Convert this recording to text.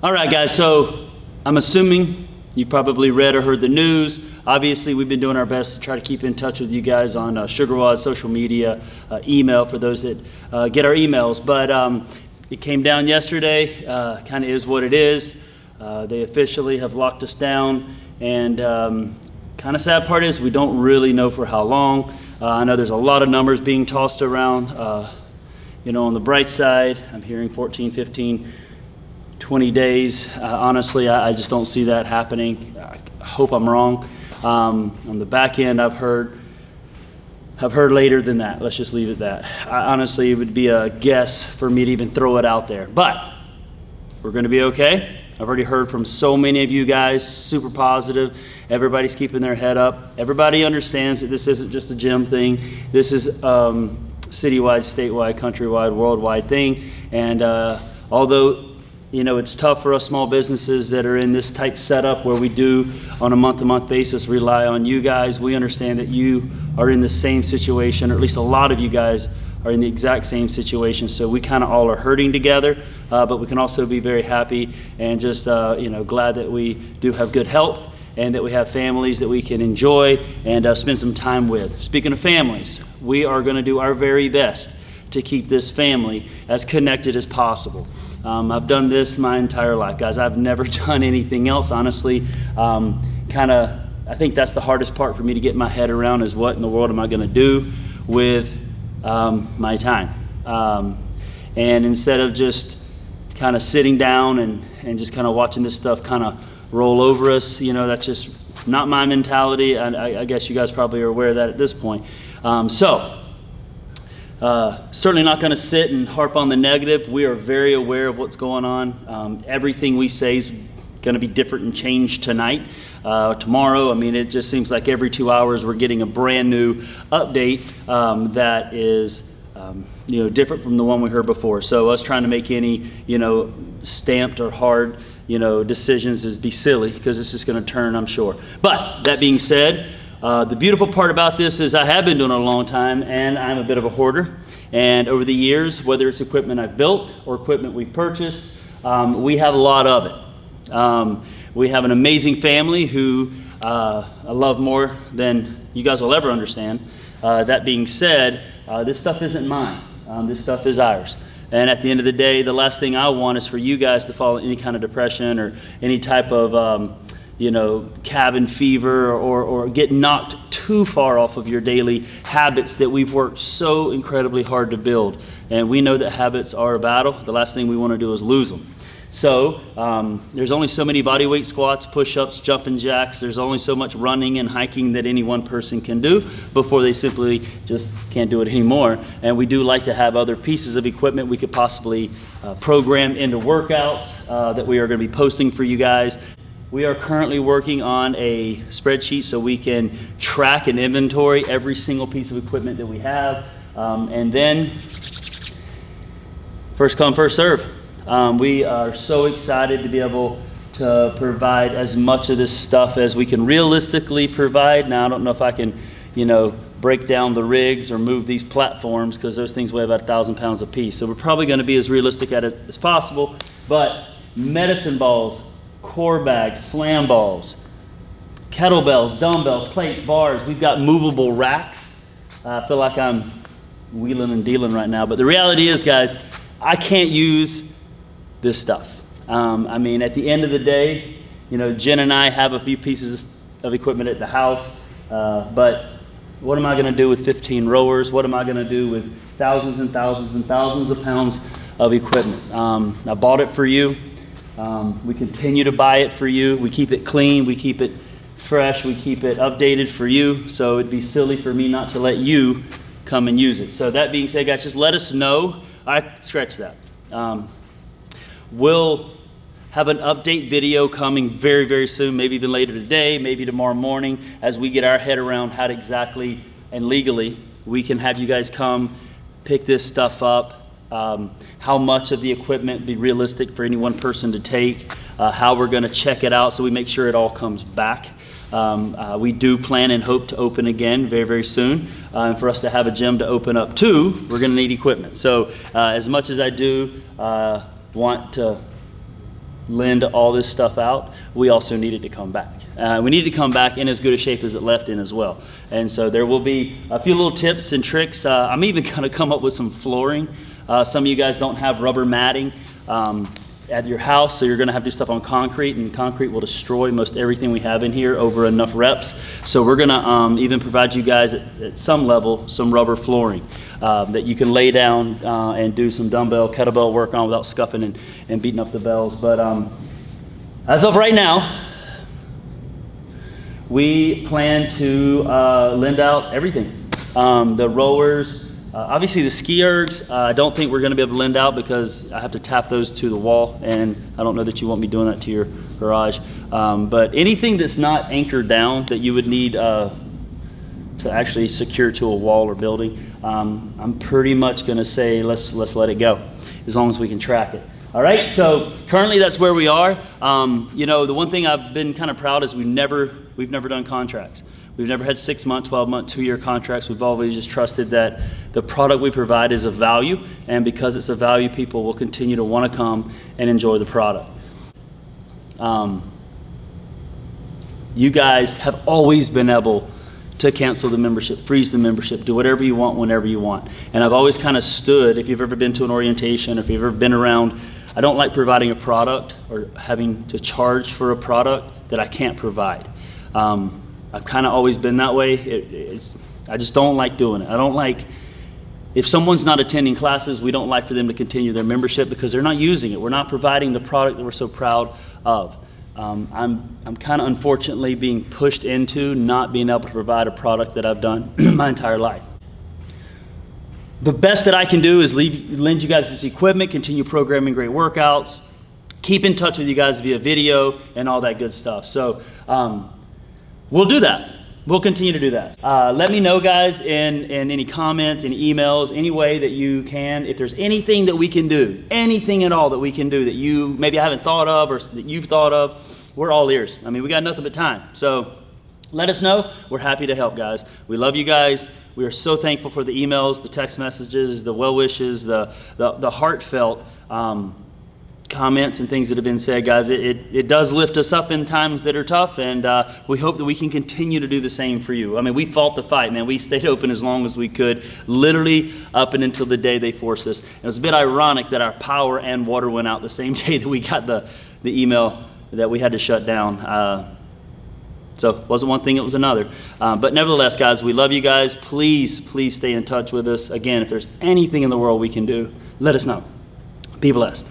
All right, guys, so I'm assuming you probably read or heard the news. Obviously, we've been doing our best to try to keep in touch with you guys on SugarWOD, social media, email for those that get our emails. But it came down yesterday, kind of is what it is. They officially have locked us down, and kind of sad part is we don't really know for how long. I know there's a lot of numbers being tossed around. On the bright side, I'm hearing 14, 15, 20 days. Honestly, I just don't see that happening. I hope I'm wrong. On the back end, I've heard later than that. Let's just leave it at that. Honestly, it would be a guess for me to even throw it out there. But we're going to be okay. I've already heard from so many of you guys, super positive. Everybody's keeping their head up. Everybody understands that this isn't just a gym thing. This is citywide, statewide, countrywide, worldwide thing. And although it's tough for us small businesses that are in this type setup where we do on a month-to-month basis rely on you guys. We understand that you are in the same situation, or at least a lot of you guys are in the exact same situation. So we kind of all are hurting together, but we can also be very happy and just glad that we do have good health and that we have families that we can enjoy and spend some time with. Speaking of families, we are going to do our very best to keep this family as connected as possible. I've done this my entire life, guys. I've never done anything else, honestly. I think that's the hardest part for me to get my head around, is what in the world am I going to do with my time? And instead of just kind of sitting down and just kind of watching this stuff kind of roll over us, that's just not my mentality. I guess you guys probably are aware of that at this point. Certainly not going to sit and harp on the negative. We are very aware of what's going on. Everything we say is going to be different and change tonight, tomorrow. I mean, it just seems like every 2 hours we're getting a brand new update that is different from the one we heard before. So us trying to make any stamped or hard decisions is be silly, because it's just going to turn, I'm sure. But that being said, the beautiful part about this is I have been doing it a long time, and I'm a bit of a hoarder. And over the years, whether it's equipment I've built or equipment we've purchased, we have a lot of it. We have an amazing family who I love more than you guys will ever understand. That being said, this stuff isn't mine. This stuff is ours. And at the end of the day, the last thing I want is for you guys to fall in any kind of depression or any type of cabin fever, or get knocked too far off of your daily habits that we've worked so incredibly hard to build. And we know that habits are a battle. The last thing we want to do is lose them. So there's only so many bodyweight squats, push-ups, jumping jacks. There's only so much running and hiking that any one person can do before they simply just can't do it anymore. And we do like to have other pieces of equipment we could possibly program into workouts that we are going to be posting for you guys. We are currently working on a spreadsheet so we can track and inventory every single piece of equipment that we have. And then, first come, first serve. We are so excited to be able to provide as much of this stuff as we can realistically provide. Now, I don't know if I can, break down the rigs or move these platforms, because those things weigh about 1,000 pounds a piece. So we're probably going to be as realistic at it as possible. But medicine balls, core bags, slam balls, kettlebells, dumbbells, plates, bars. We've got movable racks. I feel like I'm wheeling and dealing right now. But the reality is, guys, I can't use this stuff. At the end of the day, Jen and I have a few pieces of equipment at the house, but what am I going to do with 15 rowers? What am I going to do with thousands and thousands and thousands of pounds of equipment? I bought it for you. We continue to buy it for you. We keep it clean. We keep it fresh. We keep it updated for you. So it'd be silly for me not to let you come and use it. So that being said, guys, just let us know. I stretch that. We'll have an update video coming very, very soon, maybe even later today, maybe tomorrow morning, as we get our head around how to exactly and legally we can have you guys come pick this stuff up, how much of the equipment be realistic for any one person to take, how we're going to check it out so we make sure it all comes back. We do plan and hope to open again very, very soon. And for us to have a gym to open up to, we're going to need equipment. So as much as I do want to lend all this stuff out, we also needed to come back. We needed to come back in as good a shape as it left in as well. And so there will be a few little tips and tricks. I'm even going to come up with some flooring. Some of you guys don't have rubber matting at your house, so you're going to have to do stuff on concrete, and concrete will destroy most everything we have in here over enough reps. So we're going to even provide you guys at some level some rubber flooring that you can lay down and do some dumbbell, kettlebell work on without scuffing and beating up the bells. But as of right now, we plan to lend out everything. The rowers, obviously the ski ergs, I don't think we're going to be able to lend out because I have to tap those to the wall, and I don't know that you want me doing that to your garage. But anything that's not anchored down that you would need to actually secure to a wall or building, I'm pretty much going to say let's let it go as long as we can track it. All right, so currently that's where we are. You know, the one thing I've been kind of proud is we've never done contracts. We've never had 6-month, 12-month, 2-year contracts. We've always just trusted that the product we provide is of value, and because it's of value, people will continue to want to come and enjoy the product. You guys have always been able to cancel the membership, freeze the membership, do whatever you want, whenever you want. And I've always kind of stood, if you've ever been to an orientation, or if you've ever been around, I don't like providing a product or having to charge for a product that I can't provide. I've kind of always been that way. I just don't like doing it. I don't like, if someone's not attending classes, we don't like for them to continue their membership because they're not using it. We're not providing the product that we're so proud of. I'm kind of unfortunately being pushed into not being able to provide a product that I've done my entire life. The best that I can do is lend you guys this equipment, continue programming great workouts, keep in touch with you guys via video and all that good stuff. So we'll do that. We'll continue to do that. Let me know, guys, in any comments, any emails, any way that you can. If there's anything that we can do, anything at all that we can do that you maybe haven't thought of or that you've thought of, we're all ears. I mean, we got nothing but time. So let us know. We're happy to help, guys. We love you guys. We are so thankful for the emails, the text messages, the well wishes, the heartfelt comments and things that have been said, guys. It does lift us up in times that are tough, and we hope that we can continue to do the same for you. I mean, we fought the fight, man. We stayed open as long as we could, literally up and until the day they forced us. It was a bit ironic that our power and water went out the same day that we got the email that we had to shut down. So it wasn't one thing, it was another. But nevertheless, guys, we love you guys. Please stay in touch with us. Again, if there's anything in the world we can do, let us know. Be blessed.